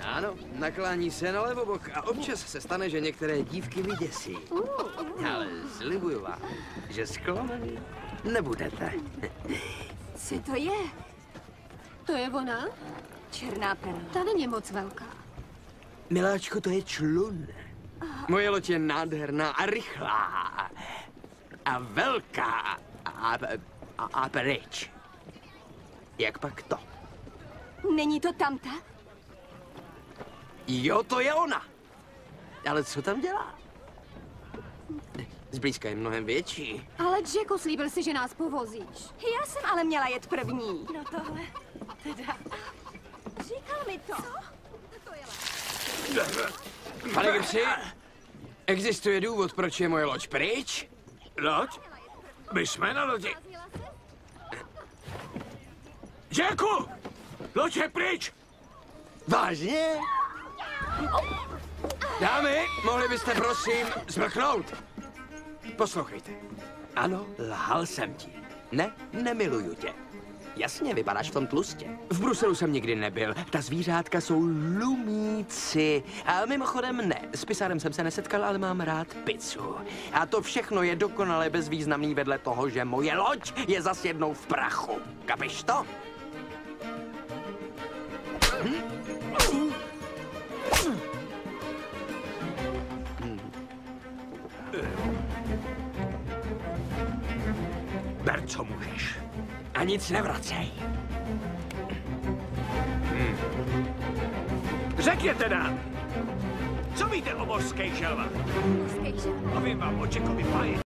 Ano, naklání se na levobok a občas se stane, že některé dívky vyděsí. Ale slibuju vám, že zklamaný nebudete. Co to je? To je ona? Černá perla. Ta není moc velká. Miláčku, to je člun. Moje loď je nádherná a rychlá. A velká. A pryč. Jak pak to? Není to tamta? Jo, to je ona. Ale co tam dělá? Zblízka je mnohem větší. Ale Jacku, slíbil si, že nás povozíš. Já jsem ale měla jet první. No tohle, teda... Říkal mi to. Pane Grsi, existuje důvod, proč je moje loď pryč? Loď? My jsme na lodi. Jacku! Loď je pryč! Vážně? Dámy, mohli byste prosím zmlknout? Poslouchejte. Ano, lhal jsem ti. Ne, nemiluju tě. Jasně, vypadáš v tom tlustě. V Bruselu jsem nikdy nebyl. Ta zvířátka jsou lumíci. A mimochodem ne, s pisárem jsem se nesetkal, ale mám rád pizzu. A to všechno je dokonale bezvýznamný vedle toho, že moje loď je zas jednou v prachu. Kapiš to? Ber, co můžeš. A nic nevracej. Řekněte nám, co víte o mořských želvách? Mořských želvách. Povím vám o Jackovi Pye.